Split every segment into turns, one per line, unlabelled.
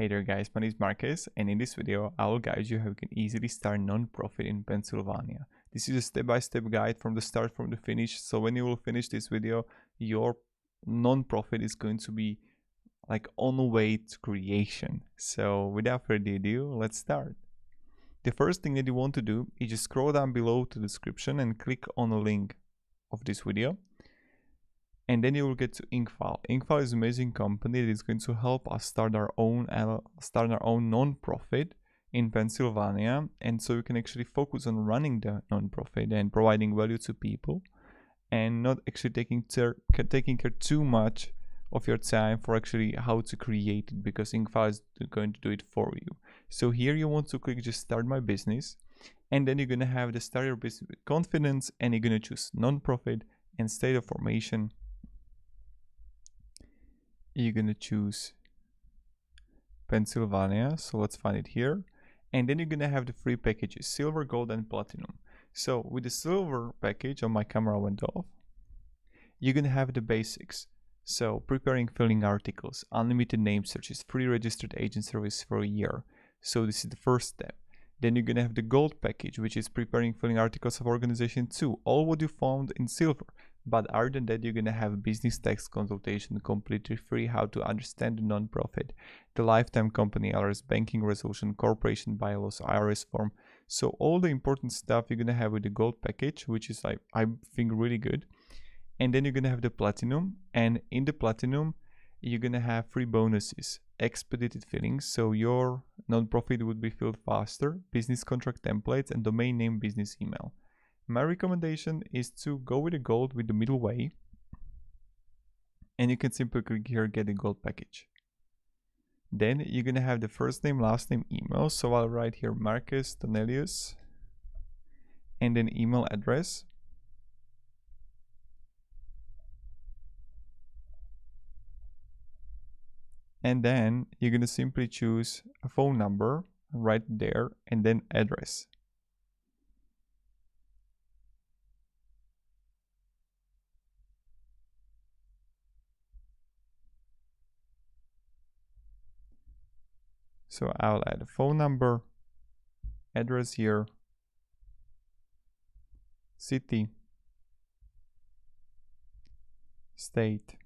Hey there guys, my name is Marcus, and in this video I will guide you how you can easily start non-profit in Pennsylvania. This is a step-by-step guide from the start from the finish, so when you will finish this video, your non-profit is going to be like on the way to creation. So without further ado, let's start. The first thing that you want to do is just scroll down below to the description and click on the link of this video. And then you will get to Incfile. Incfile is an amazing company that is going to help us start our own non-profit in Pennsylvania, and so you can actually focus on running the non-profit and providing value to people, and not actually taking care too much of your time for actually how to create it, because Incfile is going to do it for you. So here you want to click just start my business, and then you're gonna have the start your business with confidence, and you're gonna choose non-profit and state of formation. You're gonna choose Pennsylvania, so let's find it here, and then you're gonna have the free packages silver, gold, and platinum. So with the silver package, my camera went off, you're gonna have the basics, so preparing filling articles, unlimited name searches, free registered agent service for a year. So this is the first step. Then you're gonna have the gold package, which is preparing filling articles of organization 2, all what you found in silver. But other than that, you're gonna have business tax consultation completely free, how to understand the non-profit, the lifetime company hours, banking resolution, corporation bylaws, IRS form. So all the important stuff you're gonna have with the gold package, which is I think really good. And then you're gonna have the platinum, and in the platinum you're gonna have free bonuses, expedited fillings, so your non-profit would be filled faster, business contract templates, and domain name business email. My recommendation is to go with the gold with the middle way, and you can simply click here get the gold package. Then you're gonna have the first name, last name, email, so I'll write here Marcus Tonelius, and then email address. And then you're gonna simply choose a phone number right there, and then address. So I'll add a phone number, address here, city, state,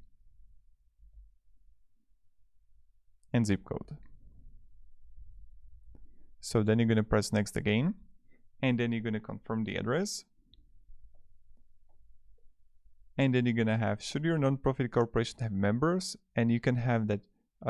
and zip code. So then you're gonna press next again, and then you're gonna confirm the address. And then you're gonna have, should your non-profit corporation have members? And you can have that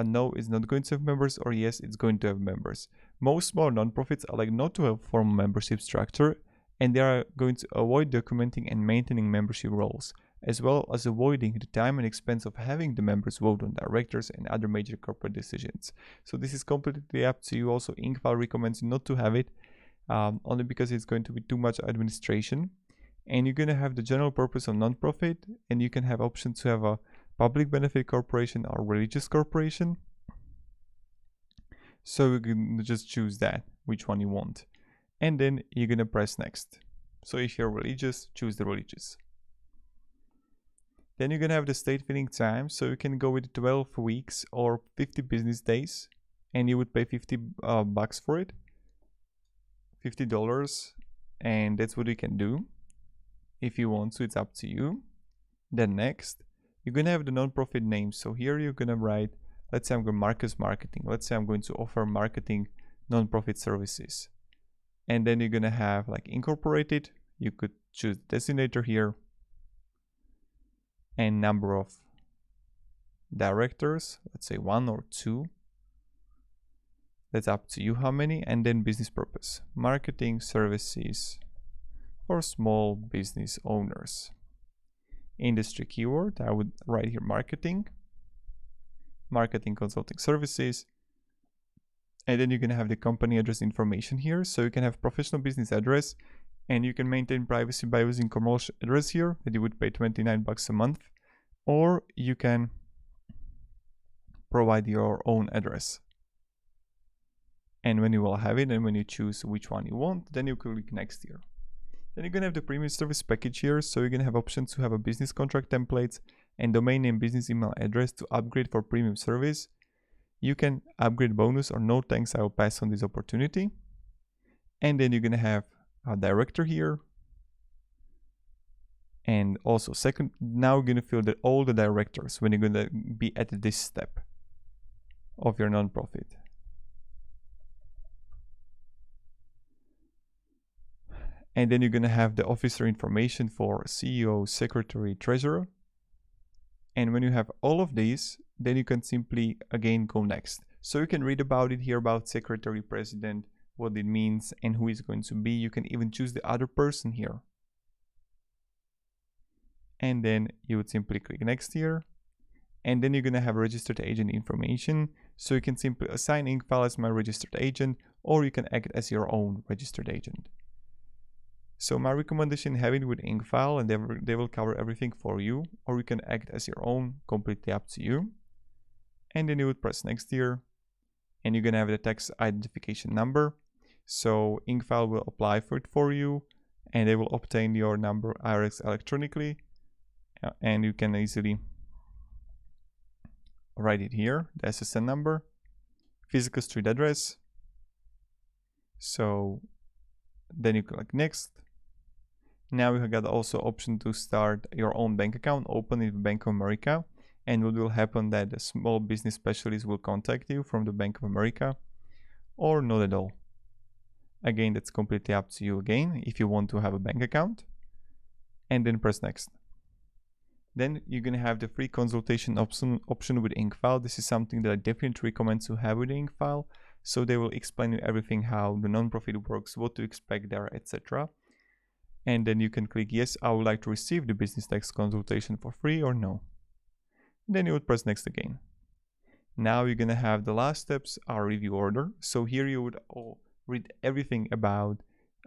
no, it's not going to have members, or yes, it's going to have members. Most small non-profits are like not to have formal membership structure, and they are going to avoid documenting and maintaining membership roles, as well as avoiding the time and expense of having the members vote on directors and other major corporate decisions. So this is completely up to you. Also, Incfile recommends not to have it, only because it's going to be too much administration. And you're going to have the general purpose of non-profit, and you can have options to have a public benefit corporation or religious corporation. So you can just choose that, which one you want. And then you're going to press next. So if you're religious, choose the religious. Then you're going to have the state filling time. So you can go with 12 weeks or 50 business days, and you would pay $50 for it. $50, and that's what you can do. If you want to, it's up to you. Then next, you're gonna have the non-profit name. So here you're gonna write, let's say I'm going Marcus Marketing. Let's say I'm going to offer marketing non-profit services. And then you're gonna have like incorporated. You could choose designator here, and number of directors, let's say 1 or 2. That's up to you how many. And then business purpose, marketing services for small business owners. Industry keyword, I would write here marketing consulting services. And then you're going to have the company address information here. So you can have professional business address, and you can maintain privacy by using commercial address here that you would pay $29 a month, or you can provide your own address. And when you will have it, and when you choose which one you want, then you click next here. Then you're gonna have the premium service package here, so you're gonna have options to have a business contract templates and domain name business email address to upgrade for premium service. You can upgrade bonus or no thanks, I will pass on this opportunity. And then you're gonna have a director here. And also second, now we're gonna fill all the directors when you're gonna be at this step of your nonprofit. And then you're gonna have the officer information for CEO, secretary, treasurer. And when you have all of these, then you can simply again go next. So you can read about it here about secretary, president, what it means and who is going to be. You can even choose the other person here. And then you would simply click next here. And then you're gonna have registered agent information. So you can simply assign Incfile as my registered agent, or you can act as your own registered agent. So my recommendation, have it with Incfile and they will cover everything for you, or you can act as your own, completely up to you. And then you would press next here, and you're gonna have the tax identification number. So Incfile will apply for it for you, and they will obtain your number IRS electronically, and you can easily write it here, the SSN number, physical street address. So then you click next. Now you have got also option to start your own bank account, open it with Bank of America, and what will happen that the small business specialist will contact you from the Bank of America, or not at all. Again, that's completely up to you again if you want to have a bank account, and then press next. Then you're gonna have the free consultation option with Incfile. This is something that I definitely recommend to have with Incfile. So they will explain you everything, how the nonprofit works, what to expect there, etc. And then you can click yes, I would like to receive the business tax consultation for free, or no. Then you would press next again. Now you're gonna have the last steps, our review order. So here you would read everything about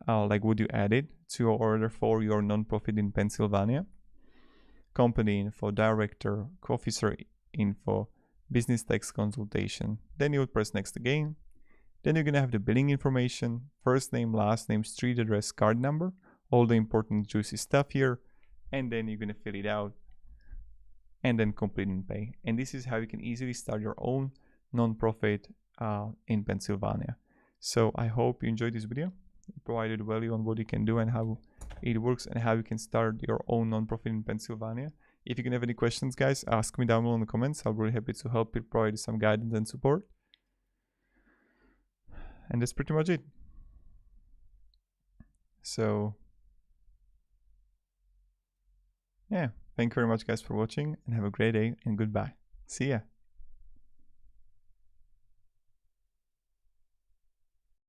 like what you added to your order for your nonprofit in Pennsylvania. Company info, director, officer info, business tax consultation. Then you would press next again. Then you're gonna have the billing information, first name, last name, street address, card number, all the important juicy stuff here, and then you're gonna fill it out and then complete and pay. And this is how you can easily start your own nonprofit in Pennsylvania. So I hope you enjoyed this video. It provided value on what you can do and how it works and how you can start your own nonprofit in Pennsylvania. If you can have any questions, guys, ask me down below in the comments. I'll be really happy to help you, provide some guidance and support. And that's pretty much it. So yeah, thank you very much, guys, for watching, and have a great day, and goodbye. See ya.